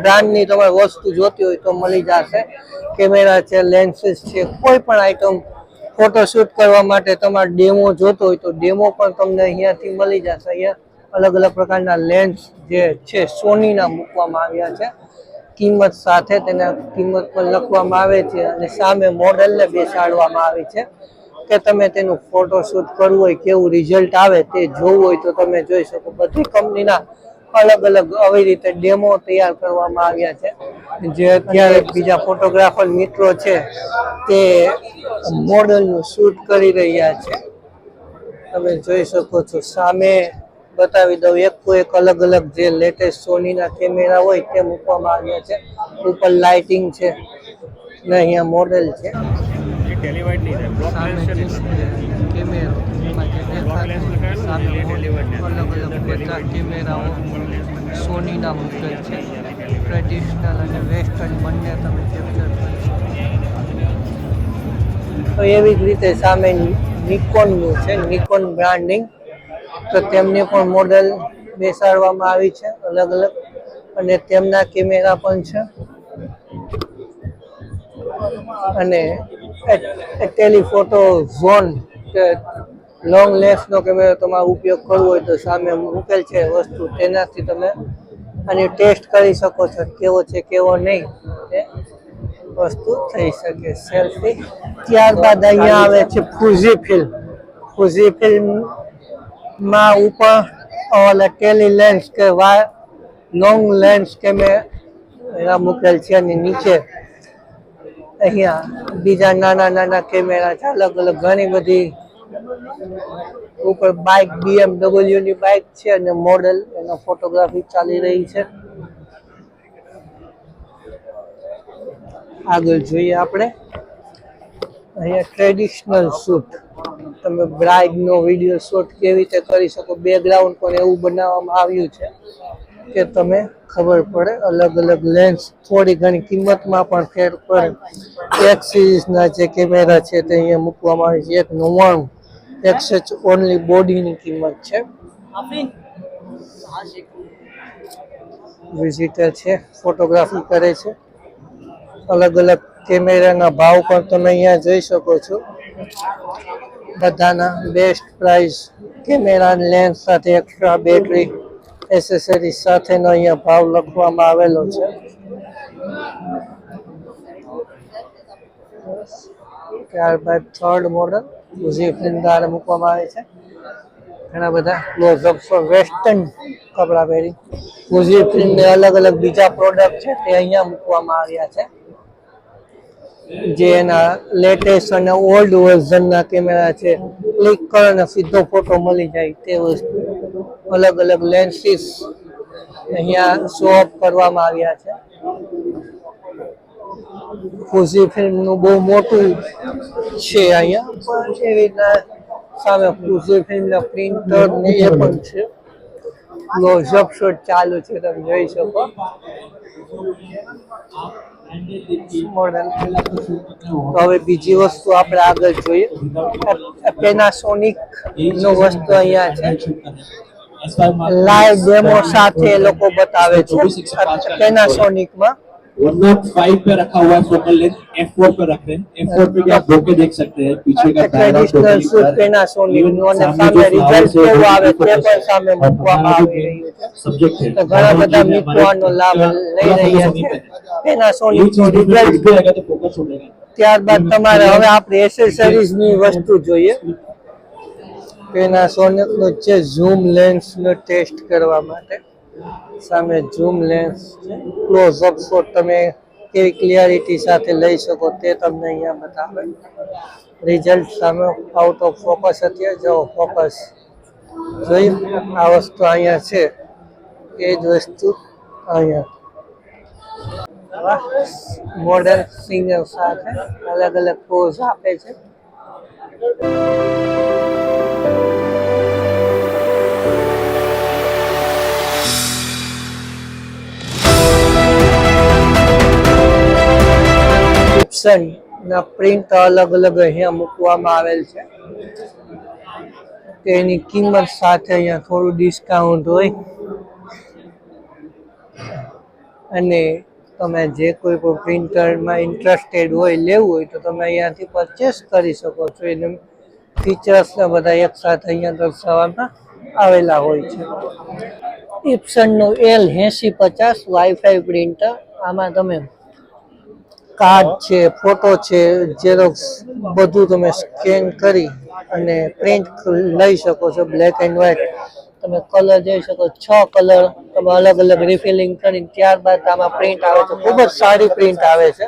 બ્રાન્ડની તમારે વસ્તુ જોતી હોય તો મળી જશે. કેમેરા છે, લેન્સીસ છે, કોઈ પણ આઈટમ ફોટોશૂટ કરવા માટે તમારે ડેમો જોતો હોય તો ડેમો પણ તમને અહીંયાથી મળી જશે. અહીંયા અલગ અલગ પ્રકારના લેન્સ જે છે સોનીના મૂકવામાં આવ્યા છે. કિંમત સાથે તેના કિંમત પણ લખવામાં આવે છે અને સામે મોડેલને બેસાડવામાં આવે છે કે તમે તેનું ફોટોશૂટ કરવું હોય, કેવું રિઝલ્ટ આવે તે જોવું હોય તો તમે જોઈ શકો. બધી કંપનીના અલગ અલગ આવી રીતે ડેમો તૈયાર કરવામાં આવ્યા છે. જે અત્યારે બીજા ફોટોગ્રાફર મિત્રો છે તે મોડલનું શૂટ કરી રહ્યા છે. તમે જોઈ શકો છો. સામે બતાવી દઉં એક અલગ અલગ જે લેટેસ્ટ સોનીના કેમેરા હોય તે મૂકવામાં આવ્યા છે. ઉપર લાઇટિંગ છે ને અહીંયા મોડેલ છે. કેમેરો અલગ અલગ બધા કેમેરાઓ સોનીના મૂકેલ છે. ટ્રેડિશનલ અને વેસ્ટર્ન બંને તમે કેપ્ચર કરી શકો. તો એવી જ રીતે સામે નિકોનનું છે, નિકોન બ્રાન્ડિંગ. તો તેમની પણ મોડેલ બેસાડવામાં આવી છે અલગ અલગ અને તેમના કેમેરા પણ છે. અને ટેલિફોટો ઝોન કે લોંગ લેન્સનો કેમેરો તમારો ઉપયોગ કરવો હોય તો સામે મૂકેલ છે વસ્તુ, તેનાથી તમે આની ટેસ્ટ કરી શકો છો કેવો છે કેવો નહીં એ વસ્તુ થઈ શકે. સેલ્ફી ત્યારબાદ અહીંયા આવે છે ફુઝી ફિલ્મમાં ઉપર ઓલા ટેલી લેન્સ કે લોંગ લેન્સ કેમેરા મૂકેલ છે અને નીચે અહીંયા બીજા નાના નાના કેમેરા છે. અલગ અલગ ઘણી બધી ઉપર બાઇક BMW ની બાઇક છે અને મોડેલ એનો ફોટોગ્રાફી ચાલી રહી છે. આગળ જોઈએ આપણે. અહીંયા ટ્રેડિશનલ શૂટ, તમે બ્રાઇડનો વિડીયો શૂટ કેવી રીતે કરી શકો. બેકગ્રાઉન્ડ પણ એવું બનાવવામાં આવ્યું છે કે તમે ખબર પડે. અલગ અલગ લેન્સ, થોડી ઘણી કિંમતમાં પણ ફેર પડે. એક સિરીઝના જે કેમેરા છે તે અહીંયા મૂકવામાં આવે છે. 199 એક્સએચ ઓનલી બોડીની કિંમત છે. વિઝિટર છે, ફોટોગ્રાફી કરે છે. અલગ અલગ કેમેરાના ભાવ પણ તમે અહીંયા જોઈ શકો છો. બધાના બેસ્ટ પ્રાઇસ, કેમેરા લેન્સ સાથે એક્સ્ટ્રા બેટરી એસેસરીઝ સાથેનો અહીંયા ભાવ લખવામાં આવેલો છે. ત્યારબાદ થર્ડ મોડલ ફુઝીફિલ્મ દ્વારા મૂકવામાં આવે છે. ઘણા બધા ક્લોઝઅપ વેસ્ટર્ન કપડાં પહેરી ફુઝીફિલ્મને અલગ અલગ બીજા પ્રોડક્ટ છે તે અહીંયા મૂકવામાં આવ્યા છે. જે એના લેટેસ્ટ અને ઓલ્ડ વર્ઝનના કેમેરા છે. ક્લિક કરો અને સીધો ફોટો મળી જાય તે વસ્તુ. અલગ અલગ લેન્સીસ અહીંયા શો ઓફ કરવામાં આવ્યા છે. ફુઝીફિલ્મનું બહુ મોટું છે અહીંયા પણ એવી રીતના સામે ફુઝીફિલ્મના પ્રિન્ટર ને એ પણ છે. ક્લોઝઅપ શોટ ચાલુ છે, તમે જોઈ શકો. મોડેલ. તો હવે બીજી વસ્તુ આપણે આગળ જોઈએ. પેનાસોનિક નો વસ્તુ અહીંયા છે. લાઈવ ડેમો સાથે એ લોકો બતાવે છે. પેનાસોનિકમાં 105 पे रखा हुआ है फोकल लेंथ, f4 पे रख रहे हैं. f4 पे भी आप धोके देख सकते हैं पीछे का ट्रेडिशनल शूट पेनासोनिक નો અને સામે રિઝલ્ટ કેવું આવે તે પણ સામે મૂકવામાં આવી રહ્યું છે. સબ્જેક્ટ છે. તો ઘણા બધા મિત્રો આનો લાભ લઈ રહ્યા છે. પેનાસોનિક નો રિઝલ્ટ तो फोकस हो जाएगा. ત્યારબાદ તમારે હવે આપણે એસેસરીઝની વસ્તુ જોઈએ. પેનાસોનિક નો છે ઝૂમ લેન્સ નો ટેસ્ટ કરવા માટે. સામે ઝૂમ લેન્સ છે. ક્લોઝઅપ શોટ તમે કેવી ક્લિયરિટી સાથે લઈ શકો તે તમને અહીંયા બતાવે. રિઝલ્ટ સામે આઉટ ઓફ ફોકસ અત્યારે જો ફોકસ જોયું. આ વસ્તુ અહીંયા છે એ જ વસ્તુ અહીંયા મોડેલ સિંગલ સાથે અલગ અલગ પોઝ આપે છે. ના પ્રિન્ટ અલગ અલગ અહીંયા મૂકવામાં આવેલ છે. તેની કિંમત સાથે અહીંયા થોડું ડિસ્કાઉન્ટ હોય. અને તમે જે કોઈ પણ પ્રિન્ટરમાં ઇન્ટરેસ્ટેડ હોય લેવું હોય તો તમે અહીંયાથી પરચેસ કરી શકો છો. એને ફીચર્સને બધા એક સાથે અહીંયા દર્શાવવામાં આવેલા હોય છે. ઇપ્સનનું L8050 વાઈફાઈ પ્રિન્ટર. આમાં તમે કાર્ડ છે, ફોટો છે, ઝેરોક્સ બધું તમે સ્કેન કરી અને પ્રિન્ટ લઈ શકો છો. બ્લેક એન્ડ વ્હાઇટ તમે કલર જોઈ શકો, 6 કલર તમે અલગ અલગ રિફિલિંગ કરીને ત્યારબાદ આમાં પ્રિન્ટ આવે છે. ખૂબ જ સારી પ્રિન્ટ આવે છે.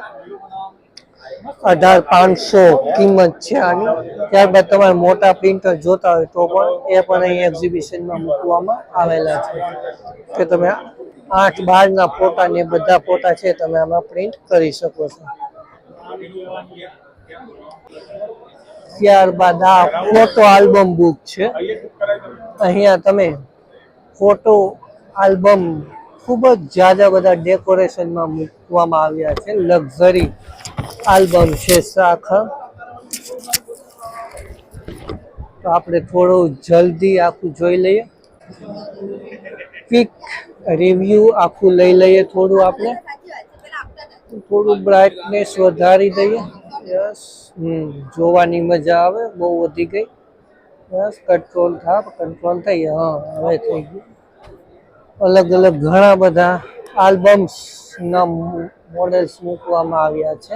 18,500 કિંમત છે આની. ત્યારબાદ તમારે મોટા પ્રિન્ટર જોતા હોય તો પણ એ પણ અહીં એક્ઝિબિશનમાં મૂકવામાં આવેલા છે કે તમે 8-12ના ફોટા ને બધા ફોટા છે તમે આમાં પ્રિન્ટ કરી શકો છો. ત્યારબાદ આ ફોટો આલ્બમ બુક છે. અહીંયા તમે ફોટો આલ્બમ ખૂબ જ જ્યાદા બધા ડેકોરેશનમાં મૂકવામાં આવ્યા છે. લક્ઝરી આલ્બમ છે આખા. તો આપણે થોડું જલ્દી આખું જોઈ લઈએ. ક્વિક રિવ્યુ આખું લઈ લઈએ. થોડું આપણે થોડું બ્રાઇટનેસ વધારી દઈએ. યસ, જોવાની મજા આવે. બહુ વધી ગઈ. યસ, કંટ્રોલ થઈ ગયા. હા, હવે થઈ ગયું. અલગ અલગ ઘણા બધા આલ્બમ્સના મોડેલ્સ મૂકવામાં આવ્યા છે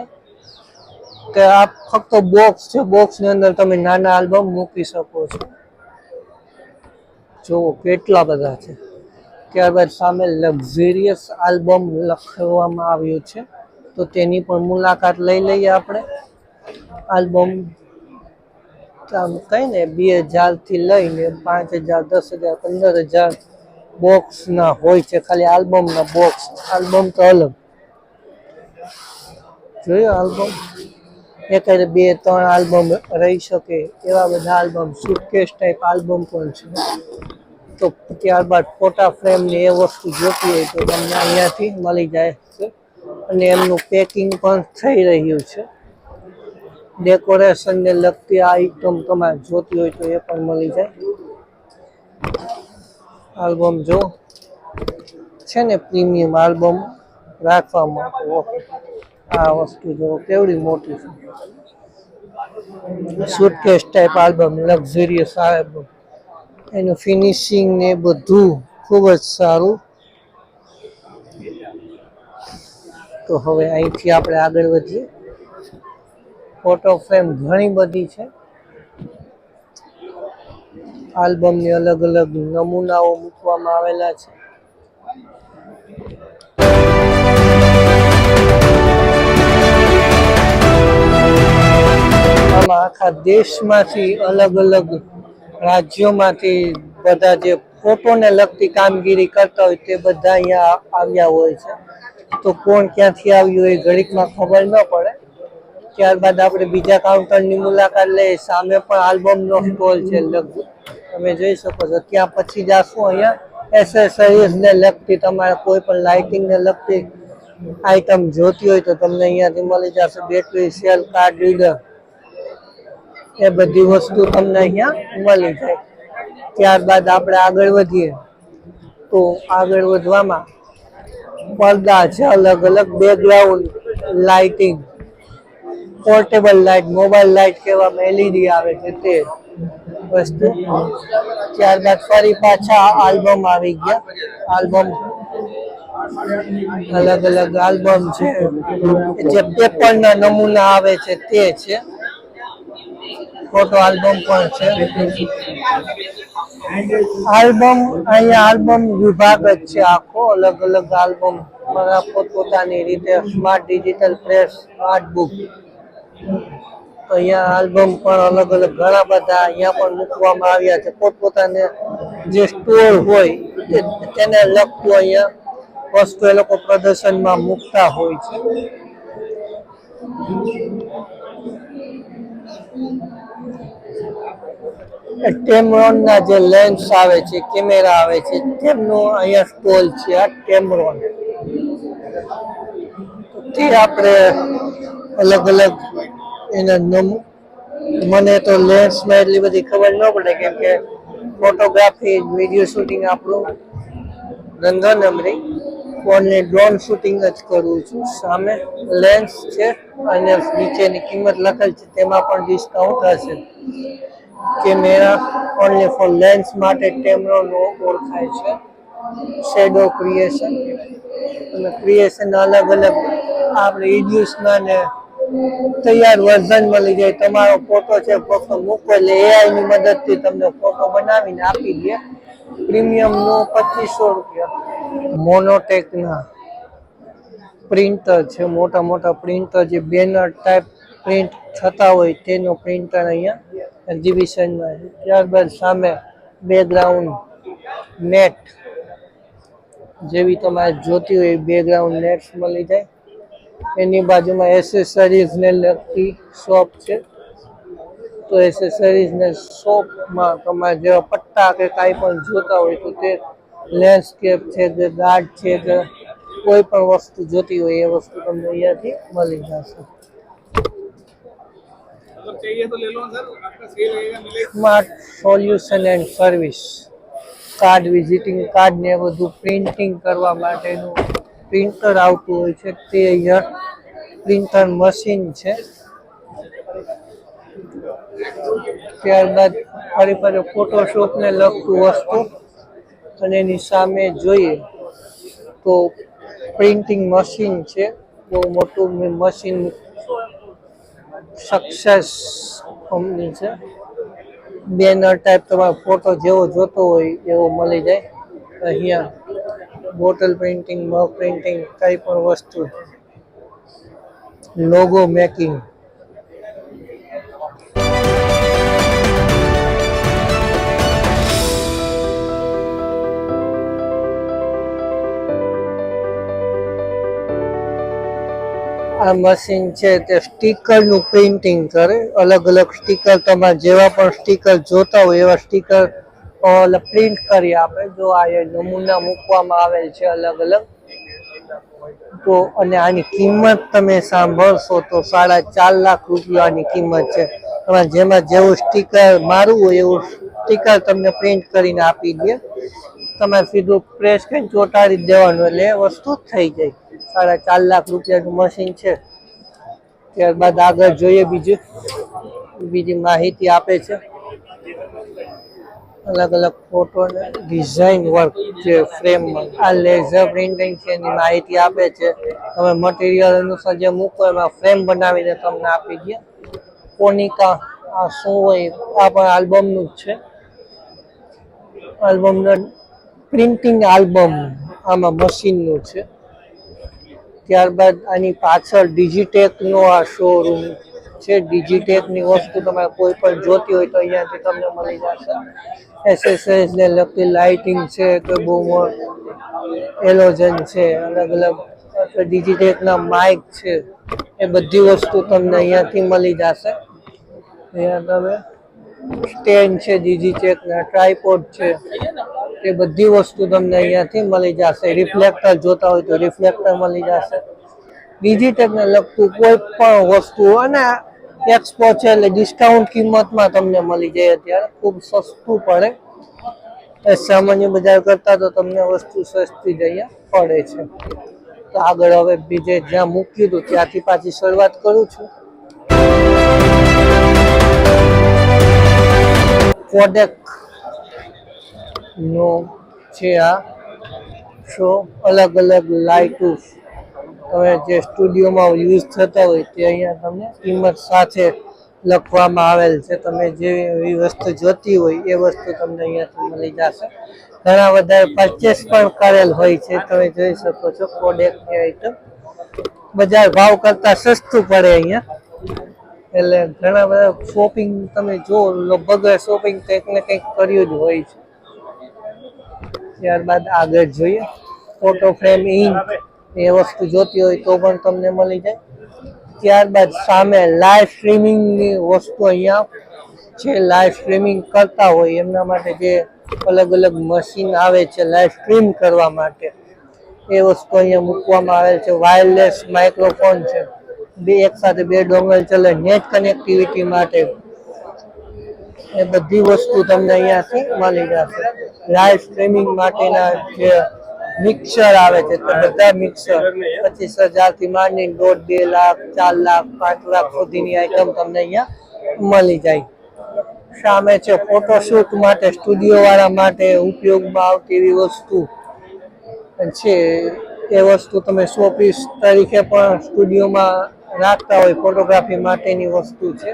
કે આ ફક્ત બોક્સ છે. બોક્સની અંદર તમે નાના આલ્બમ મૂકી શકો છો. જુઓ કેટલા બધા છે. ત્યારબાદ સામે લક્ઝરિયસ આલ્બમ લખવામાં આવ્યું છે તો તેની પણ મુલાકાત લઈ લઈએ આપણે. આલ્બમ આમ કહીને 2000 થી લઈને 5000, 10,000, 15,000 બોક્સના હોય છે. ખાલી આલ્બમના બોક્સ. આલ્બમ તો અલગ જોયું. આલ્બમ એકાદ 2-3 આલ્બમ રહી શકે એવા બધા આલ્બમ, સુટકેસ ટાઈપ આલ્બમ પણ છે. તો ત્યારબાદ ફોટા ફ્રેમ ને એ વસ્તુ જોતી હોય તો તમને અહીંયાથી મળી જાય છે. અને એમનું પેકિંગ પણ થઈ રહ્યું છે. ડેકોરેશનને લગતી આઈટમ તમારે જોતી હોય તો એ પણ મળી જાય. આલ્બમ જો છે ને પ્રીમિયમ આલ્બમ રાખવામાં. આ વસ્તુ જો કેવડી મોટી છે. Suitcase type album, luxurious album. એનું ફિનિશિંગ ને બધું ખૂબ જ સારું. તો હવે અહીંથી આપણે આગળ વધીએ. ફોટો ફ્રેમ ઘણી બધી છે. આલ્બમની અલગ અલગ નમૂનાઓ મૂકવામાં આવેલા છે. આમાં આખા દેશમાંથી અલગ અલગ રાજ્યોમાંથી બધા જે ફોટોને લગતી કામગીરી કરતા હોય તે બધા અહીંયા આવ્યા હોય છે. તો કોણ ક્યાંથી આવ્યું એ ઘડીકમાં ખબર ન પડે. ત્યારબાદ આપણે બીજા કાઉન્ટરની મુલાકાત લઈએ. સામે પણ આલ્બમનો સ્ટોલ છે. તમે જોઈ શકો છો. ત્યાં પછી જાશું અહીંયા એસેસરીઝને લગતી તમારે કોઈ પણ લાઇટિંગને લગતી આઈટમ જોતી હોય તો તમને અહીંયાથી મળી જશે. બેટરી, સેલ, કાર્ડ રીડર એ બધી વસ્તુ તમને અહીંયા મળી જાય. ત્યારબાદ આપણે આગળ વધીએ તો આગળ વધવામાં પડદા છે અલગ અલગ, background lighting, portable light, mobile light કહેવામાં LED આવે છે તે વસ્તુ. ત્યારબાદ ફરી પાછા આલ્બમ આવી ગયા. આલ્બમ અલગ અલગ આલ્બમ છે. જે પેપરના નમૂના આવે છે તે છે. ફોટો આલ્બમ પણ છે. આલ્બમ અહીંયા આલ્બમ વિભાગ જ છે આખો. અલગ અલગ આલ્બમ પોતપોતાની રીતે. Smart digital press, smart book. તો અહીંયા આલ્બમ પણ અલગ અલગ ઘણા બધા અહીંયા પણ મૂકવામાં આવ્યા છે. પોતપોતાને જે સ્ટોર હોય તેને લગતું અહીંયા વસ્તુ એ લોકો પ્રદર્શનમાં મૂકતા હોય છે. ટેમરોનના જે લેન્સ આવે છે, કેમેરા આવે છે, તેમનો અહીંયા સ્ટોલ છે. આ ટેમરોન તે આપણે અલગ અલગ એના મને તો લેન્સમાં એટલી બધી ખબર ન પડે કેમ કે ફોટોગ્રાફી, વિડીયો શૂટિંગ આપણું ધંધો નંબરી. ફોનની ડ્રોન શૂટિંગ જ કરું છું. સામે લેન્સ છે અને નીચેની કિંમત લખેલ છે, તેમાં પણ ડિસ્કાઉન્ટ હશે. કેમેરા ઓનલી ફોર લેન્સ માટે ટેમરોનો ઓળખાય છે. શેડો ક્રિએશન અને ક્રિએશન અલગ અલગ આપણે ઇડ્યુસમાં ને તૈયાર વર્ઝન મળી જાય. તમારો ફોટો છે, ફોટો મૂકો એટલે એઆઈ ની મદદથી તમને ફોટો બનાવીને આપી દે. પ્રીમિયમ નો 2500 રૂપિયા. મોનોટેકના પ્રિન્ટર છે, મોટા મોટા પ્રિન્ટર જે બેનર ટાઈપ પ્રિન્ટ થતા હોય તેનો પ્રિન્ટર અહીંયા એક્ઝિબિશનમાં છે. ત્યારબાદ સામે બેકગ્રાઉન્ડ નેટ જેવી તમારે જોતી હોય બેકગ્રાઉન્ડ નેટ્સ મળી જાય. એની બાજુમાં એસેસરીઝ ને લગતી શોપ છે. તો એસેસરીઝ ને શોપમાં તમારે જેવા પટ્ટા કે કાંઈ પણ જોતા હોય તો તે લેન્ડસ્કેપ છે કે ગાર્ડ છે કે કોઈ પણ વસ્તુ જોતી હોય એ વસ્તુ તમને અહીંયાથી મળી જશે. Smart solution and service, card visiting card ને બધું પ્રિન્ટિંગ કરવા માટેનું પ્રિન્ટર આવતું હોય છે, તે અહીંયા પ્રિન્ટર મશીન છે. ત્યારબાદ ફરી ફોટોશોપ ને લગતું વસ્તુ અને એની સામે જોઈએ તો પ્રિન્ટિંગ મશીન છે, બહુ મોટું મશીન. સક્સેસ કંપની છે. બેનર ટાઈપ તમારો ફોટો જેવો જોતો હોય એવો મળી જાય. અહીંયા બોટલ પ્રિન્ટિંગ, મગ પ્રિન્ટિંગ, કઈ પણ વસ્તુ, લોગો મેકિંગ. આ મશીન છે તે સ્ટીકરનું પ્રિન્ટિંગ કરે. અલગ અલગ સ્ટીકર તમારે જેવા પણ સ્ટીકર જોતા હોય એવા સ્ટીકર પ્રિન્ટ કરી આપે. જો આ નમૂના મૂકવામાં આવેલ છે અલગ અલગ. તો અને આની કિંમત તમે સાંભળશો તો 4.5 લાખ રૂપિયાની કિંમત છે. તમારે જેમાં જેવું સ્ટીકર મારવું હોય એવું સ્ટીકર તમને પ્રિન્ટ કરીને આપી દે. તમારે સીધું પ્રેસ કરીને ચોંટાડી દેવાનું એટલે એ વસ્તુ થઈ જાય. 4.5 લાખ રૂપિયાનું મશીન છે. ત્યારબાદ આગળ જોઈએ બીજી માહિતી આપે છે. અલગ અલગ ફોટો ને ડિઝાઇન વર્ક જે ફ્રેમમાં આ લેઝર પ્રિન્ટિંગ છે એની માહિતી આપે છે. તમે મટીરિયલ અનુસાર જે મૂકો એમાં ફ્રેમ બનાવીને તમને આપી દે. કોનિકા આ શું હોય, આ પણ આલ્બમનું જ છે. આલ્બમનું પ્રિન્ટિંગ આલ્બમ આમાં મશીનનું છે. ત્યારબાદ આની પાછળ ડિજિટેકનો આ શોરૂમ છે. ડિજિટેકની વસ્તુ તમારે કોઈ પણ જોતી હોય તો અહીંયાથી તમને મળી જશે. એસેસરીઝ ને લગતી લાઇટિંગ છે કે બહુ એલોજન છે, અલગ અલગ ડિજિટેકના માઇક છે, એ બધી વસ્તુ તમને અહીંયાથી મળી જશે. અહીંયા તમે સ્ટેન્ડ છે ડિજિટેકના, ટ્રાયપોડ છે, એ બધી વસ્તુ તમને અહીંયાથી મળી જશે. રિફ્લેક્ટર જોતા હોય તો રિફ્લેક્ટર મળી જશે. ડિજિટેકને લગતું કોઈ પણ વસ્તુ અને એક્સપો છે એટલે ડિસ્કાઉન્ટ કિંમતમાં તમને મળી જાય. અત્યારે ખૂબ સસ્તું પડે. સામાન્ય બજાર કરતા તો તમને વસ્તુ સસ્તી જ અહીંયા પડે છે. તો આગળ હવે બીજે જ્યાં મૂક્યું હતું ત્યાંથી પાછી શરૂઆત કરું છું. કોડેક નો છે આ શો. અલગ અલગ લાઇટો તમે જે સ્ટુડિયોમાં યુઝ થતા હોય તે અહીંયા તમને કિંમત સાથે લખવામાં આવેલ છે. તમે જે વસ્તુ જોતી હોય એ વસ્તુ તમને અહીંયાથી મળી જશે. ઘણા બધા પરચેસ પણ કરેલ હોય છે, તમે જોઈ શકો છો. કોડેકની આઈટમ બજાર ભાવ કરતા સસ્તું પડે અહીંયા. એટલે ઘણા બધા શોપિંગ તમે જો લગભગ શોપિંગ કંઈક ને કંઈક કર્યું જ હોય છે. ત્યારબાદ આગળ જોઈએ ફોટો ફ્રેમ ઇંક એ વસ્તુ જોતી હોય તો પણ તમને મળી જાય. ત્યારબાદ સામે લાઈવ સ્ટ્રીમિંગની વસ્તુ અહીંયા છે. લાઈવ સ્ટ્રીમિંગ કરતા હોય એમના માટે જે અલગ અલગ મશીન આવે છે લાઈવ સ્ટ્રીમ કરવા માટે, એ વસ્તુ અહીંયા મૂકવામાં આવે છે. વાયરલેસ માઇક્રોફોન છે, એક સાથે 2 ડોંગલ ચલે, નેટ કનેક્ટિવિટી માટે. એ બધી વસ્તુ તમને અહીંયાથી મળી જશે. લાઈવ સ્ટ્રીમિંગ માટેના જે મિક્સર આવે છે તો બધા મિક્સર 25,000 થી માંડીને 1.5 લાખ 4 લાખ 5 લાખ સુધીની આઈટમ તમને અહીંયા મળી જાય. સામે છે ફોટોશૂટ માટે સ્ટુડિયો વાળા માટે ઉપયોગમાં આવતી એવી વસ્તુ છે. એ વસ્તુ તમે શોપીસ તરીકે પણ સ્ટુડિયોમાં રાખતા હોય ફોટોગ્રાફી માટેની વસ્તુ છે.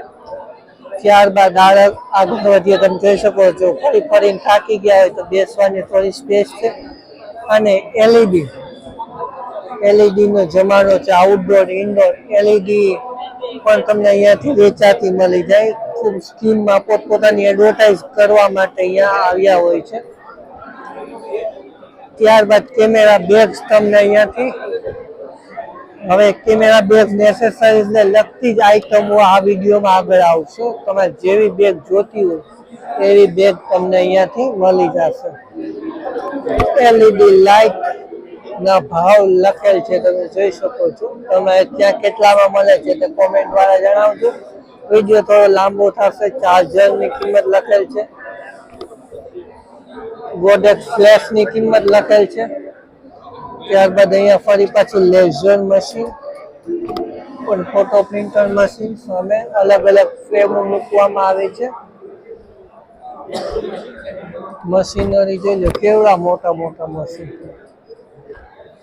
ત્યારબાદ આગળ વધીએ તમે જોઈ શકો છો ફરીને થાકી ગયા હોય તો બેસવાની થોડી સ્પેસ છે. અને એલઈડી નો જમાનો છે. આઉટડોર ઇન્ડોર એલઈડી પણ તમને અહીંયાથી વેચાતી મળી જાય. ખૂબ સ્કીમમાં પોતપોતાની એડવર્ટાઇઝ કરવા માટે અહીંયા આવ્યા હોય છે. ત્યારબાદ કેમેરા બેગ્સ તમને અહીંયાથી હવે કેમેરા બેગ એસેસરીઝ ને લગતી જ આઈટમો આ વિડીયોમાં આગળ આવશે. તમારે જેવી બેગ જોતી હોય એવી બેગ તમને અહીંયાથી મળી જશે. એલઈડી લાઇટ ના ભાવ લખેલ છે તમે જોઈ શકો છો. તમે ત્યાં કેટલામાં મળે છે તે કોમેન્ટ દ્વારા જણાવજો. વિડીયો થોડો લાંબો થશે. ચાર્જરની કિંમત લખેલ છે. ગોડેક્સ ફ્લેશ ની કિંમત લખેલ છે. ત્યારબાદ અહીંયા ફરી પાછું લેઝર મશીન પણ ફોટો પ્રિન્ટર મશીન સામે અલગ અલગ ફ્રેમો મૂકવામાં આવે છે. મશીનરી જોઈ લો કેવડા મોટા મોટા મશીન.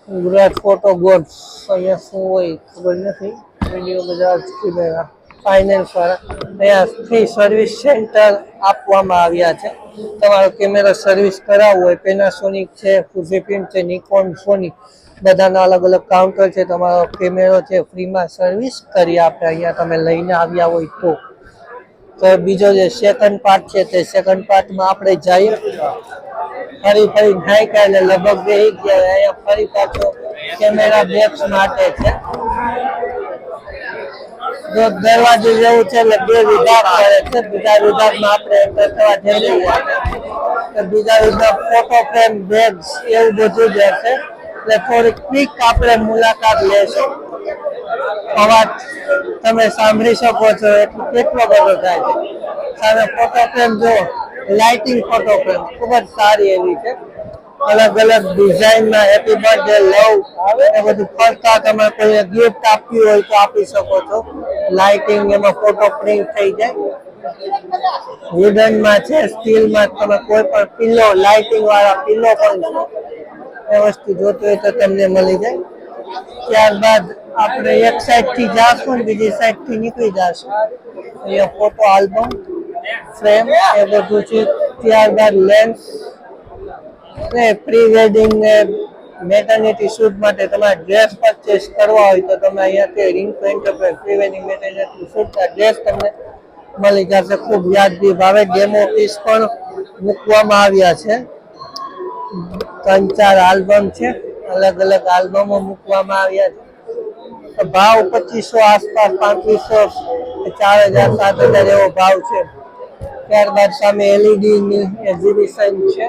ગુજરાત ફોટો ગોડ્સ અહીંયા શું હોય ખબર નથી. વિડીયો બધા કેમેરા ફાઇનાન્સ વાળા અહીંયા ફ્રી સર્વિસ સેન્ટર આપવામાં આવ્યા છે. તમારો કેમેરો સર્વિસ કરાવવો હોય પેનાસોનિક છે, ફુજીફિલ્મ છે, નિકોન, સોની બધાના અલગ અલગ કાઉન્ટર છે. તમારો કેમેરો છે ફ્રીમાં સર્વિસ કરી આપે અહીંયા તમે લઈને આવ્યા હોય તો. બીજો જે સેકન્ડ પાર્ટ છે તે સેકન્ડ પાર્ટમાં આપણે જઈએ. ફરી નાખ્યા એટલે લગભગ બેસી ગયા. અહીંયા ફરી પાછો કેમેરા બેગ્સ માટે છે. જો દરવાજો જેવું છે એટલે 2 વિભાગ કરે છે. બીજા વિભાગમાં આપણે એન્ટર થવા જઈ રહ્યા છીએ. બીજા વિભાગ ફોટો ફ્રેમ બેગ્સ એવું બધું જ હશે. એટલે થોડી ક્વિક આપણે મુલાકાત લેશું. અવાજ તમે સાંભળી શકો છો એટલું કેટલો બધો થાય છે. સામે ફોટો ફ્રેમ જો લાઇટિંગ ફોટો ફ્રેમ ખૂબ જ સારી એવી છે. અલગ અલગ ડિઝાઇનમાં હેપી બર્થડે લવ એ બધું ફરતા તમે કોઈ ગિફ્ટ આપવી હોય તો આપી શકો છો. લાઇટિંગ એમાં ફોટો પ્રિન્ટ થઈ જાય. વુડનમાં છે, સ્ટીલમાં તમે કોઈ પણ પિલ્લો લાઇટિંગ વાળા પિલ્લો પણ છે. એ વસ્તુ જોતી હોય તો તમને મળી જાય. ત્યારબાદ આપણે એક સાઈડ થી જાશું ને બીજી સાઈડ થી નીકળી જશું. અહીંયા ફોટો આલ્બમ ફ્રેમ એ બધું છે. ત્યારબાદ લેન્સ ને પ્રી વેડિંગ ને મેટર્નિટી શૂટ માટે તમારે ડ્રેસ પરચેસ કરવા હોય તો તમે અહીંયાથી Rinku enterprise pre wedding maternity shoot dress તમને મળી જશે. ખૂબ વ્યાજબી ભાવે ડેમો પીસ પણ મૂકવામાં આવ્યા છે. 3-4 આલ્બમ છે. અલગ અલગ આલ્બમો મૂકવામાં આવ્યા છે. ભાવ 2500 આસપાસ 3500 4000 7000 એવો ભાવ છે. ત્યારબાદ સામે એલઈડી ની એક્ઝિબિશન છે.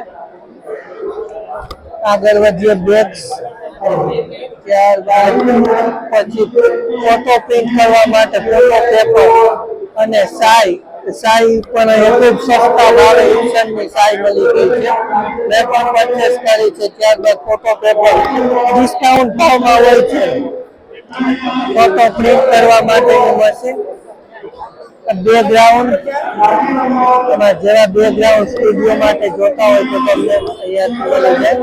આગળ વધીએ બેગ્સ. ત્યારબાદ પછી ફોટો પ્રિન્ટ કરવા માટે ફોટો પેપર અને સાઈ પણ ખૂબ સસ્તા ભાવે ઇન્સનની સાઈ મળી ગઈ છે. મેં પણ પરચેસ કરી છે. ત્યારબાદ ફોટો પેપર ડિસ્કાઉન્ટ ભાવમાં હોય છે. ફોટો પ્રિન્ટ કરવા માટેનું મશીન. બેકગ્રાઉન્ડ તમારે જેવા બેકગ્રાઉન્ડ સ્ટુડિયો માટે જોતા હોય તો તમને અહીંયાથી મળી જાય.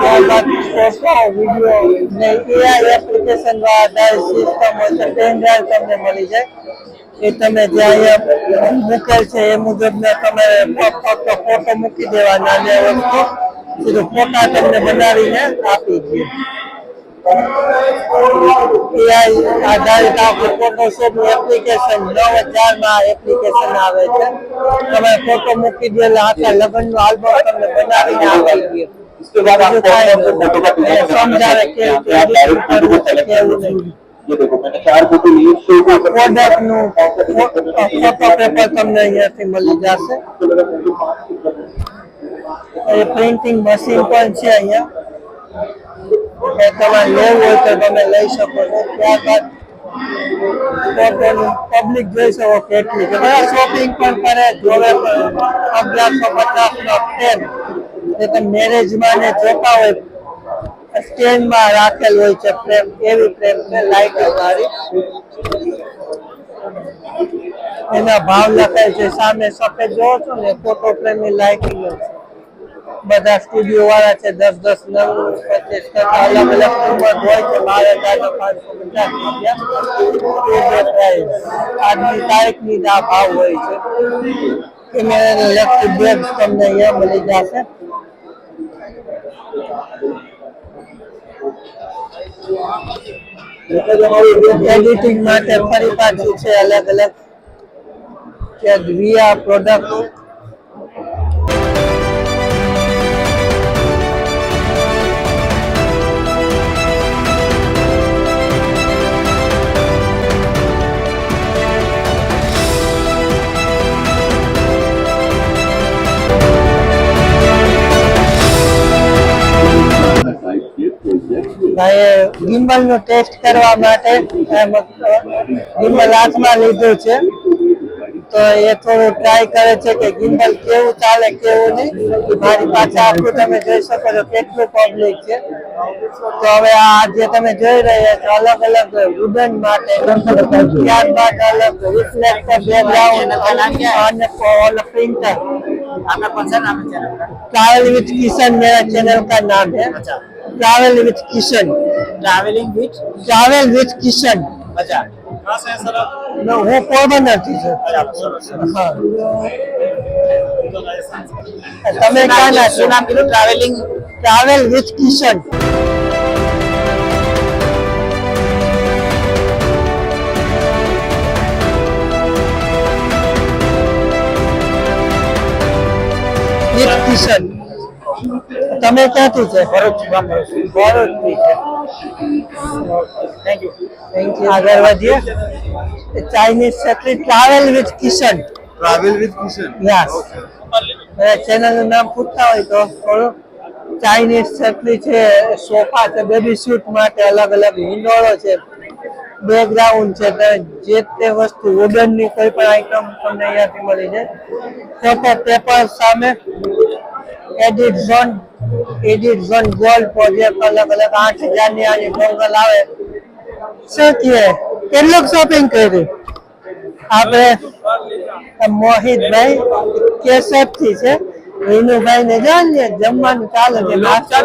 ત્યારબાદ ફોટો વિડીયો ને એઆઈ એપ્લિકેશન દ્વારા સિસ્ટમ હોય તો પેન ડ્રાઈવ તમને મળી જાય. એ તમે જે અહીંયા મૂકેલ છે એ મુજબને તમે ફક્ત ફોટો મૂકી દેવાના અને વસ્તુ સીધું ફોટા તમને બનાવીને આપી દે. એઆઈ આધારિત આપણે ફોટોશોપ ની એપ્લિકેશન 9000 માં એપ્લિકેશન આવે છે. તમે ફોટો મૂકી દે એટલે આખા લગ્ન નું આલ્બમ તમને બનાવીને આપી દે. સમજાવે કે કેવું નહીં. પ્રોડક્ટ નું ફોટો પેપર તમને અહીંયાથી મળી જશે. એ પ્રિન્ટિંગ મશીન પણ છે અહીંયા. તમારે લેવું હોય તો તમે લઈ શકો છો. ત્યારબાદ પબ્લિક જોઈ શકો કેટલી બધા શોપિંગ પણ કરે જોવે પણ 1150 નો ફ્રેમ એ તમે મેરેજમાં ને જોતા હોય સ્ટેન્ડમાં રાખેલ હોય છે ફ્રેમ એવી ફ્રેમ છે લાઇટિંગ વાળી એના ભાવ લખાય છે સામે સફેદ જોવો છો ને ફોટો ફ્રેમ ની લાઇટિંગ છે બધા સ્ટુડિયો વાળા છે 10-10 9 25 અલગ અલગ કિંમત હોય છે 12,550 આજની તારીખની આ ભાવ હોય છે કેમેરાને લગતી બેગ્સ તમને અહીંયા મળી જશે એડિટિંગ માટે ફરી પાછું છે અલગ અલગ કે વીઆર પ્રોડક્ટ ગિમ્બલ નો ટેસ્ટ કરવા માટે ગિમ્બલ હાથમાં લીધું છે તો એ થોડું ટ્રાય કરે છે કે ગિમ્બલ કેવું ચાલે કેવું નહીં મારી પાસે આખું તમે જોઈ શકો છો કેટલું પબ્લિક છે તો હવે આ જે તમે જોઈ રહ્યા છો અલગ અલગ વુડન માટે ત્યારબાદ અલગ રિફ્લેક્ટર બેકગ્રાઉન્ડ અને प्रिंटर आपका कौन सा नाम है चैनल का? ट्रैवल विद किशन मेरा चैनल का नाम है अच्छा travel with Kishan travelling with Kishan अच्छा कहाँ से है सर आप? હું પોરબંદર થી છું હા તમે ક્યાંના છો શું નામ કીધું travelling travel with Kishan with Kishan તમે ક્યાંથી છે ભરૂચથી थैंक यू આગળ વધીએ ચાઇનીઝ છત્રી travel with Kishan travel with Kishan yes channel નું નામ પૂછતા હોય તો થોડું ચાઇનીઝ છત્રી છે સોફા છે બેબી સૂટ માટે અલગ અલગ હિંડોળો છે બેકગ્રાઉન્ડ છે જે તે વસ્તુ વુડન ની કોઈ પણ આઈટમ તમને અહીંયાથી મળી જાય ફોટો પેપર સામે એડિટ ઝોન ગોલ્ડ પ્રોજેક્ટ અલગ અલગ 8,000 ની આની ગોગલ આવે શું કહે કેટલું શોપિંગ કર્યું આપણે મોહિતભાઈ કેશોદ થી છે વિનુભાઈ ને જાણીએ જમવાનું ચાલે છે નાસ્તો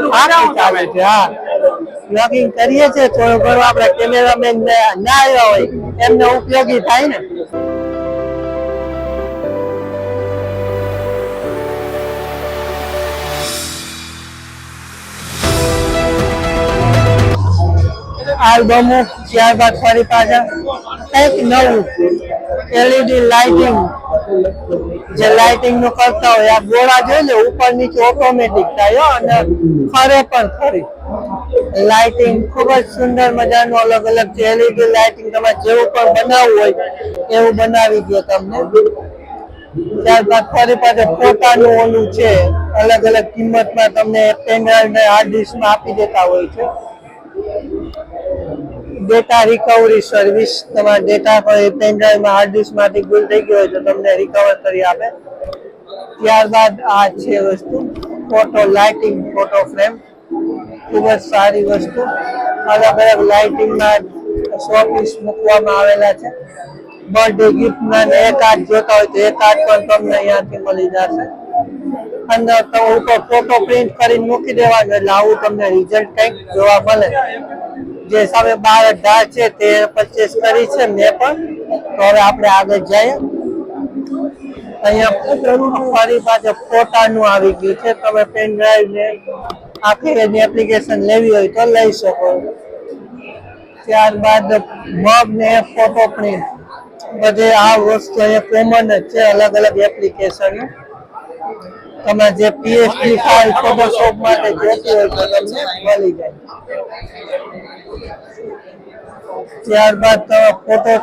ચાલે છે હા બ્લોગિંગ કરીએ છીએ થોડું ઘણું આપણે કેમેરામેન ના આવ્યા હોય એમને ઉપયોગી થાય ને આલ્બમો ત્યારબાદ ફરી પાછા કંઈક નવું એલઈડી લાઇટિંગ જે લાઇટિંગ નું કરતા હોય આ ગોળા જોઈ લે ઉપર નીચે ઓટોમેટિક થાય અને ફરે પણ ખરી લાઇટિંગ ખૂબ જ સુંદર મજાનું અલગ અલગ છે એલઈડી લાઇટિંગ તમારે જેવું પણ બનાવવું હોય એવું બનાવી દે તમને ત્યારબાદ ફરી પાછું ફોટાનું ઓલું છે અલગ અલગ કિંમતમાં તમને પેનડ્રાઈવ ને હાર્ડ ડિસ્કમાં આપી દેતા હોય છે ડેટા રિકવરી સર્વિસ તમારા ડેટા કોઈ પેન ડ્રાઈવમાં હાર્ડ ડિસ્કમાંથી ગુલ થઈ ગયો હોય તો તમને રિકવર કરી આપે ત્યારબાદ આ છે વસ્તુ ફોટો લાઇટિંગ ફોટો ફ્રેમ ખૂબ જ સારી વસ્તુ અલગ અલગ લાઇટિંગમાં શોપીસ મૂકવામાં આવેલા છે બર્થડે ગિફ્ટના ને એક કાર્ડ જોતા હોય તો એ કાર્ડ પણ તમને અહીંયાથી મળી જશે અંદર તો ઉપર ફોટો પ્રિન્ટ કરીને મૂકી દેવાનું એટલે આવું તમને રિઝલ્ટ કંઈક જોવા મળે જે સામે 12,000 છે તે પરચેસ કરી છે મેં પણ તો હવે આપણે આગળ જઈએ અહીંયા ફરી પાછળ ફોટાનું આવી ગયું છે તમે પેન ડ્રાઈવ ને આખી એની એપ્લિકેશન લેવી હોય તો લઈ શકો ત્યારબાદ મગ ને ફોટો પ્રિન્ટ બધે આ વસ્તુ અહીંયા કોમન જ છે અલગ અલગ એપ્લિકેશન તમે જે પીએચડી ફાઇલ ફોટોશોપ માટે જોતી હોય તો તમને મળી જાય ત્યારબાદ photo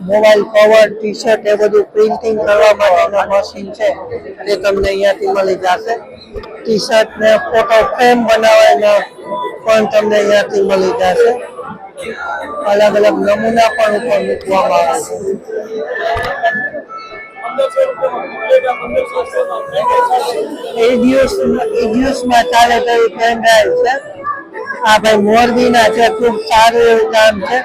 mobile cover T shirt એ બધું પ્રિન્ટિંગ કરવા માટેનું મશીન છે તે તમને અહીંયાથી મળી જશે ટી શર્ટ ને ફોટો ફ્રેમ બનાવવાના પણ તમને અહીંયાથી મળી જશે અલગ અલગ નમૂના પણ ઉપર મૂકવામાં આવે છે. એડ્યુસમાં ચાલે તેવી પેન ડ્રાઈવ છે. આ ભાઈ મોરબીના છે, ખૂબ સારું એવું કામ છે.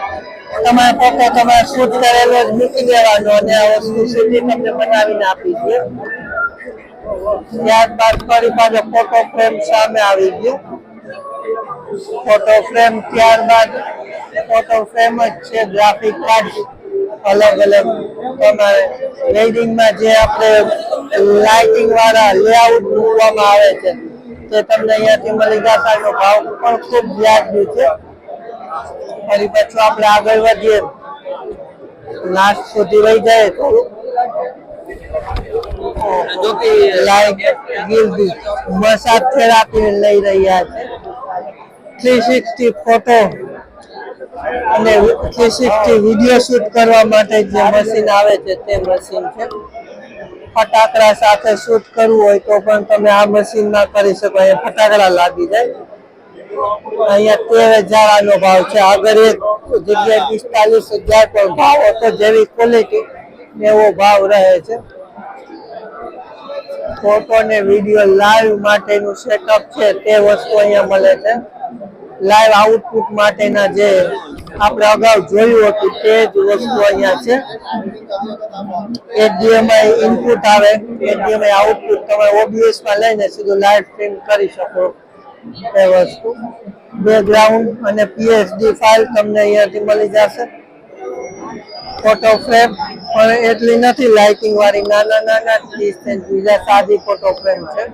તમારે પોતે તમારે શૂટ કરેલો જ મૂકી દેવાનો અને આ વસ્તુ સીધી તમને બનાવીને આપી દે. ત્યારબાદ ફરી પાછો ફોટો ફ્રેમ સામે આવી ગયો. ફોટો ફ્રેમ ત્યારબાદ ફોટો ફ્રેમ જ છે, ગ્રાફિક કાર્ડ અલગ અલગ તમારે વેડિંગમાં જે આપણે લાઇટિંગ વાળા લેઆઉટ મૂકવામાં આવે છે તે તમને અહીંયાથી મળી જશે. આનો ભાવ પણ ખૂબ વ્યાજબી છે. ફરી પાછું આપણે આગળ વધીએ, લાસ્ટ સુધી વહી જાય થોડું. મસાજ થેરાપી લઈ રહ્યા છે. 360 ફોટો અને 360 વિડીયો શૂટ કરવા માટે જે મશીન આવે છે તે મશીન છે. ફટાકડા સાથે શૂટ કરવું હોય તો પણ તમે આ મશીનમાં કરી શકો. અહીંયા ફટાકડા લાગી જાય. અહીંયા 13,000 આનો ભાવ છે. આગળ એક જગ્યાએ 45,000 પણ ભાવ હતો. જેવી ક્વોલિટી એવો ભાવ રહે છે. ફોટો ને વિડીયો લાઈવ માટેનું સેટઅપ છે તે વસ્તુ અહીંયા મળે છે. લાઈવ આઉટપુટ માટેના જે આપણે અગાઉ જોયું હતું તે જ વસ્તુ અહીંયા છે. HDMI ઇનપુટ આવે, HDMI આઉટપુટ તમે OBS માં લઈને સીધું લાઈવ સ્ટ્રીમ કરી શકો એ વસ્તુ. બેકગ્રાઉન્ડ અને PSD ફાઇલ તમને અહીંયાથી મળી જશે. ફોટો ફ્રેમ પણ એટલી નથી લાઇટિંગ વાળી, નાના 30 સેન્ટ બીજા સાદી ફોટો ફ્રેમ છે.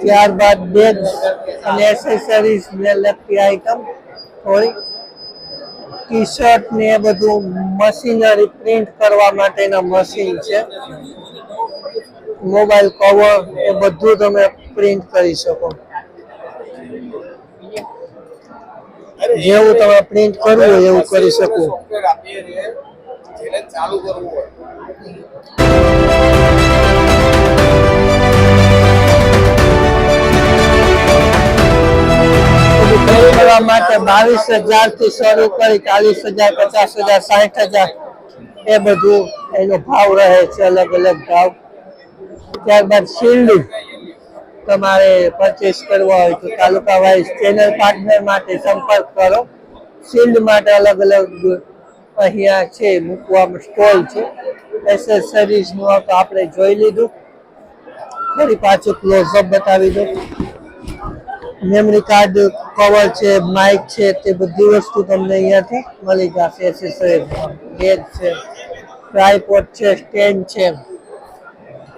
ત્યારબાદ બેગ અને એસેસરીઝ ને લગતી આઈટમ થોડી, ટી શર્ટ ને એ બધું મશીનરી પ્રિન્ટ કરવા માટેના મશીન છે. મોબાઈલ કવર એ બધું તમે પ્રિન્ટ કરી શકો. જેવું તમે પ્રિન્ટ કરવું હોય એવું કરી શકો. ચાલુ કરવું હોય કરવા માટે 22,000 થી શરૂ કરી 40,000, 50,000, 60,000 એ બધું એનો ભાવ રહે છે, અલગ અલગ ભાવ. ત્યારબાદ શિલ્ડ તમારે પરચેસ કરવા હોય તો તાલુકા વાઇઝ ચેનલ પાર્ટનર માટે સંપર્ક કરો. શિલ્ડ માટે અલગ અલગ અહીંયા છે મૂકવામાં સ્ટોલ છે. એસેસરીઝ નું તો આપણે જોઈ લીધું. ફરી પાછું ક્લોઝઅપ બતાવી દો. મેમરી કાર્ડ, કવર છે, માઇક છે, તે બધી વસ્તુ તમને અહીંયાથી મળી જશે. એસેસરીઝ બેગ છે, ટ્રાયપોડ છે, સ્ટેન્ડ છે.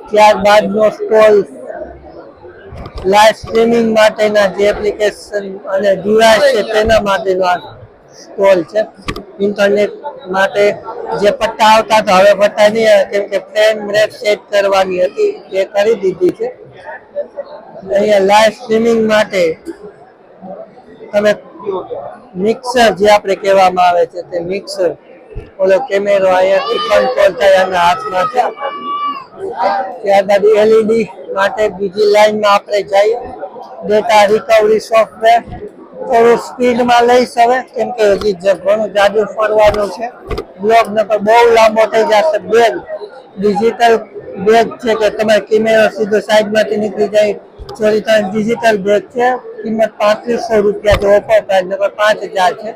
ત્યારબાદનો સ્ટોલ લાઈવ સ્ટ્રીમિંગ માટેના જે એપ્લિકેશન અને ડિવાઇસ છે તેના માટેનો આ સ્ટોલ છે. ઇન્ટરનેટ માટે જે પટ્ટા આવતા હતા હવે પટ્ટા નહીં આવે, કેમ કે ફ્રેમ રેટ સેટ કરવાની હતી તે કરી દીધી છે. અહીંયા લાઈવ સ્ટ્રીમિંગ માટે તમે મિક્સર જે આપણે કહેવામાં આવે છે તે મિક્સર, ઓલો કેમેરો અહીંયાથી કંટ્રોલ થાય એના હાથમાં છે. ત્યારબાદ LED માટે બીજી લાઈનમાં આપણે જઈએ. ડેટા રિકવરી સોફ્ટવેર થોડું સ્પીડમાં લઈશ હવે, કેમ કે હજી ઘણું જાજુ ફરવાનું છે. બ્લોગ નંબર બહુ લાંબો થઈ જશે. બેગ ડિજિટલ બેગ છે કે તમારે કેમેરો સીધો સાઈડમાંથી નીકળી જાય. ચોરી ડિજિટલ બેગ છે. કિંમત 3500 રૂપિયા છે. ઓફર પ્રાઇસ નંબર 5,000 છે.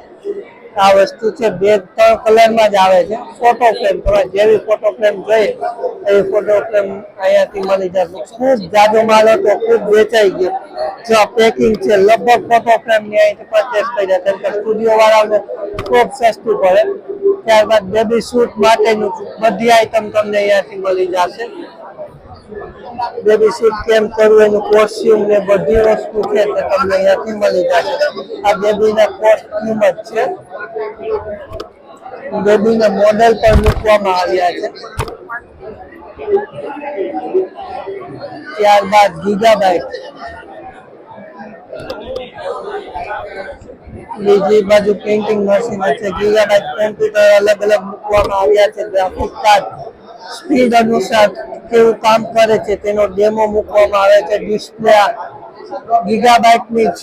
આ વસ્તુ છે. બેગ 3 કલરમાં જ આવે છે. ફોટો ફ્રેમ તમારે જેવી ફોટો ફ્રેમ જોઈએ એવી ફોટો ફ્રેમ અહીંયાથી મળી જશે. ખૂબ જાજો માલ હતો, ખૂબ વેચાઈ ગયો. જો પેકિંગ છે લગભગ ફોટો ફ્રેમ ની અહીંથી પરચેસ થઈ જાય, કેમ કે સ્ટુડિયો વાળાઓને ખૂબ સસ્તું પડે. ત્યારબાદ બેબી શૂટ માટેનું બધી આઈટમ તમને અહીંયાથી મળી જશે. બેબી શૂટ કેમ કરવું એનું કોસ્ટ્યુમ ને બધી વસ્તુ છે તે તમને અહીંયાથી મળી જશે. આ બેબીના કોસ્ટ્યુમ જ છે. બેબીના મોડેલ પણ મૂકવામાં આવ્યા છે. ત્યારબાદ ગીગાબાઇટ, બીજી બાજુ પ્રિન્ટિંગ મશીન છે. ગીગાબાઇટ કોમ્પ્યુટર અલગ અલગ મૂકવામાં આવ્યા છે. ગ્રાફિક કાર્ડ સ્પીડ અનુસાર કેવું કામ કરે છે તેનો ડેમો મૂકવામાં આવે છે. ડિસ્પ્લે ગીગાબાઇટની જ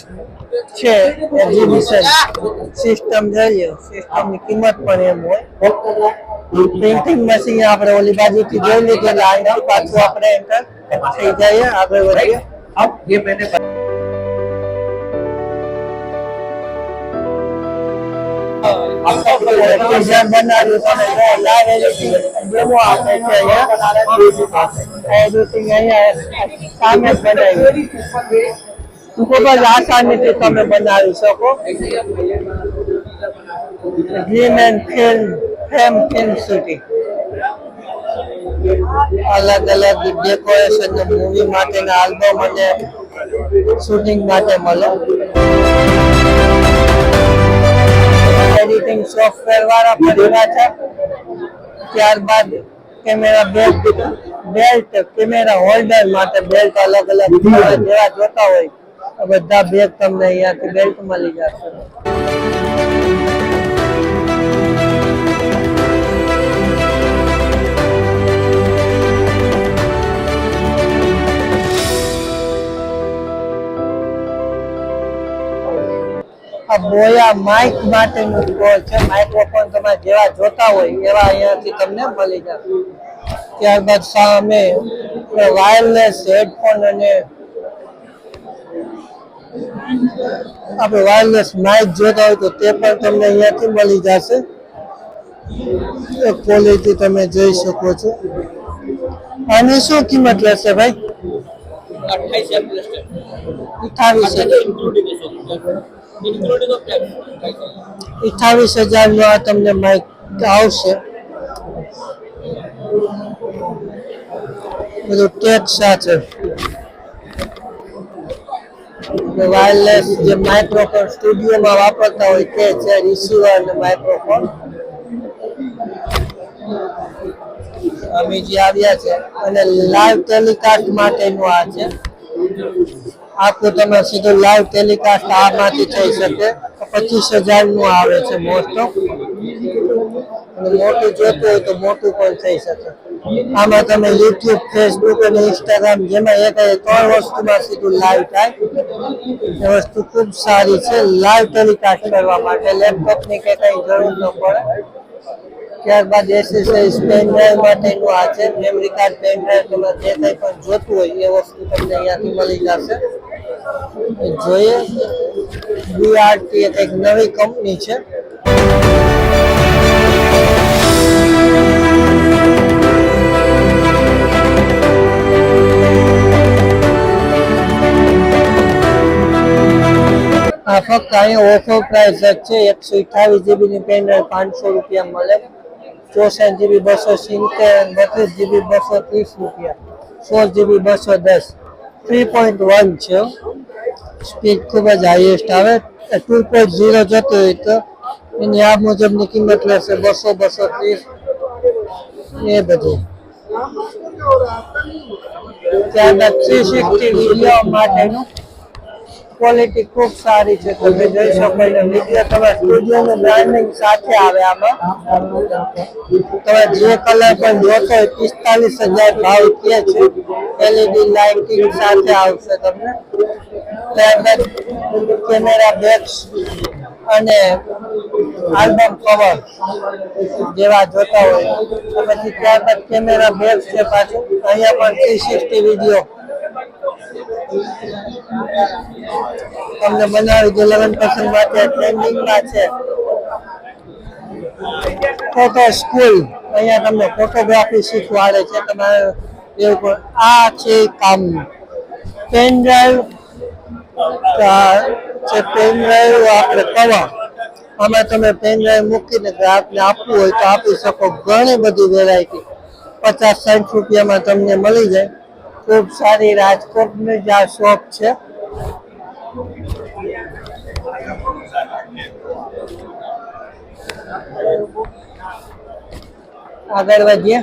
છે એક્ઝિબિશન સિસ્ટમ જોઈએ, સિસ્ટમની કિંમત પણ એમ હોય. પ્રિન્ટિંગ મશીન આપણે ઓલી બાજુથી જોઈ લીધી એટલે અહીંથી પાછું આપણે એન્ટર થઈ જઈએ, આગળ વધીએ. अब ये मैंने ડિઝાઇન બનાવ્યું તમે જો લાઈવ એડિટિંગ ડેમો આપે છે અહીંયા. એડિટિંગ અહીંયા સામે જ બનાવ્યું, ખૂબ જ આસાનીથી તમે બનાવી શકો. Dream and Fame Film City અલગ અલગ ડેકોરેશન મૂવી માટેના આલ્બમ અને શૂટિંગ માટે મળે. એડિટિંગ સોફ્ટવેર વાળા પણ એવા છે. ત્યારબાદ કેમેરા બેલ્ટ કેમેરા હોલ્ડર માટે બેલ્ટ અલગ અલગ જેવા જોતા હોય તો બધા બેગ તમને અહીંયાથી બેલ્ટ મળી જશે. આ બોયા માઇક માટેનું સ્ટોર છે. માઇક્રોફોન તમે જેવા જોતા હોય એવા અહીંયાથી તમને મળી જશે. ત્યારબાદ સામે વાયરલેસ હેડફોન અને આપણે વાયરલેસ માઇક જોતા હોય તો તે પણ તમને અહીંયાથી મળી જશે. ક્વોલિટી તમે જોઈ શકો છો. આની શું કિંમત રહેશે ભાઈ? 28,000 નો આ તમને માઇક આવશે. બધું ટેક્સ સાથે વાયરલેસ જે માઇક્રોફોન સ્ટુડિયોમાં વાપરતા હોય તે છે, રિસીવર અને માઇક્રોફોન. અમે જે આવ્યા છે અને લાઈવ ટેલિકાસ્ટ માટેનું આ છે. આખું તમે સીધું લાઈવ ટેલિકાસ્ટ આમાંથી થઈ શકે. 25,000 નું આવે છે મોસ્ટ ઓફ. અને મોટું જોતું હોય તો મોટું પણ થઈ શકે. આમાં તમે યુટ્યુબ, ફેસબુક અને ઇન્સ્ટાગ્રામ જેમાં એક 3 વસ્તુમાં સીધું લાઈવ થાય. એ વસ્તુ ખૂબ સારી છે લાઈવ ટેલિકાસ્ટ કરવા માટે. લેપટોપની કે કઈ જરૂર ન પડે. ત્યારબાદ એસએસએસ પેન ડ્રાઈવ માટેનું આ છે. મેમરી કાર્ડ, પેન ડ્રાઈવ તમે જે કંઈ પણ જોતું હોય એ વસ્તુ તમને અહીંયાથી મળી જશે. જોઈએ બીઆરટી એક નવી કંપની છે. આ ફક્ત અહીંયા ઓફર પ્રાઇસ જ છે. 128 GB ની પેન ડ્રાઈવ 500 રૂપિયા મળે. 64 GB 270, 32 GB 230 રૂપિયા, 16 GB 210. 3.1 છે. સ્પીડ ખૂબ જ હાઈએસ્ટ આવે. 2.0 જતો હોય તો એની આ મુજબની કિંમત રહેશે 200-230 એ બધું. ત્યારબાદ 360 વિડીયો માટેનું ક્વોલિટી ખૂબ સારી છે. તમે જોઈ શકો વિડીયો તમે સ્ટુડિયોનું બ્રાન્ડિંગ સાથે આવે. આમાં તમે જે કલર પણ જોતો હોય 45,000 ભાવ કહે છે. એલઈડી લાઇટિંગ સાથે આવશે તમને. ત્યારબાદ કેમેરા બેગ્સ અને આલ્બમ કવર જેવા જોતા હોય. પછી ત્યારબાદ કેમેરા બેગ્સ છે પાછું. અહીંયા પણ 360 વિડીયો તમને બનાવી દે. લગ્ન પસંદ માટે ટ્રેન્ડિંગમાં છે. ફોટો સ્કૂલ અહીંયા તમને ફોટોગ્રાફી શીખવાડે છે. તમારે એવું પણ આ છે કામ. પેન ડ્રાઈવ છે. પેન ડ્રાઈવ આપણે કવર આમાં તમે પેન ડ્રાઈવ મૂકીને ગ્રાહકને આપવું હોય તો આપી શકો. ઘણી બધી વેરાયટી 50-60 રૂપિયામાં તમને મળી જાય. ખૂબ સારી રાજકોટની જ આ શોપ છે. આગળ વધીએ.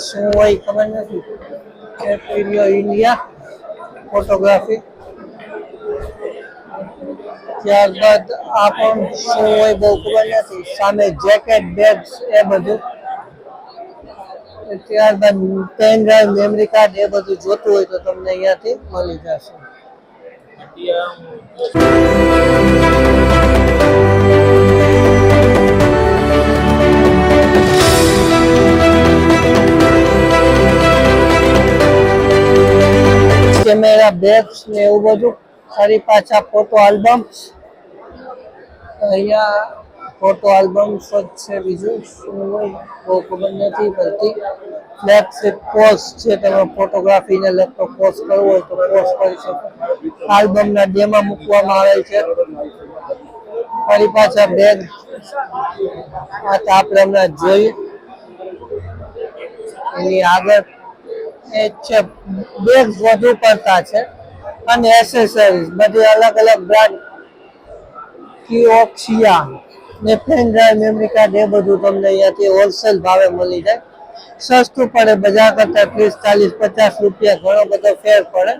શું હોય ખબર નથી. India photography. ત્યારબાદ આ પણ શું હોય બહુ ખબર નથી. સામે જેકેટ, બેગ્સ એ બધું. ત્યારબાદ પેન ડ્રાઈવ, મેમરી કાર્ડ એ બધું જોતું હોય તો તમને અહીંયાથી મળી જશે. કેમેરા બેગ્સ ને એવું બધું. ફરી પાછા ફોટો આલ્બમ્સ. અહીંયા ફોટો આલ્બમ્સ જ છે, બીજું શું હોય બહુ ખબર નથી પડતી. ફ્લેગશિપ પોસ્ટ છે, તમે ફોટોગ્રાફીને લગતો પોસ્ટ કરવો હોય તો પોસ્ટ કરી શકો. આલ્બમના ડેમાં મૂકવામાં આવે છે. ફરી પાછા બેગ આ તો આપણે હમણાં જોઈએ. એની આગળ એ છે બેગ્સ વધુ પડતા છે અને એસેસરીઝ બધી અલગ અલગ બ્રાન્ડ કિઓક્સિયા ને પેન ડ્રાઈવ મેમરી કાર્ડ એ બધું તમને અહીંયાથી હોલસેલ ભાવે મળી જાય. સસ્તું પડે બજાર કરતા 30, 40, 50 રૂપિયા ઘણો બધો ફેર પડે.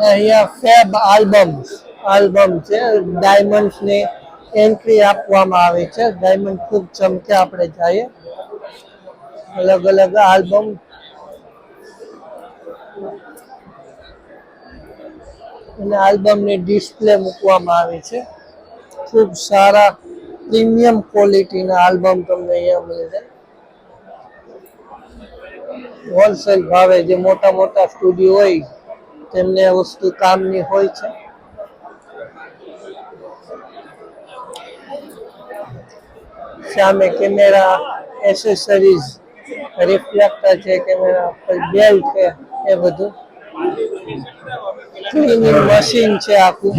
અહીંયા ફેબ આલ્બમ છે. ડાયમંડ્સ ને એન્ટ્રી આપવામાં આવે છે. ડાયમંડ ખૂબ ચમકે આપણે જઈએ. અલગ અલગ આલ્બમ અને આલ્બમની ડિસ્પ્લે મૂકવામાં આવે છે. ખૂબ સારા પ્રીમિયમ ક્વોલિટીના આલ્બમ તમને અહીંયા મળી જાય હોલસેલ ભાવે. જે મોટા મોટા સ્ટુડિયો હોય તેમને આ વસ્તુ કામની હોય છે. સામે કેમેરા એસેસરીઝ રિફ્લેક્ટર છે, કેમેરા પર બેલ્ટ છે, એ બધું ક્લીનિંગ મશીન છે આખું.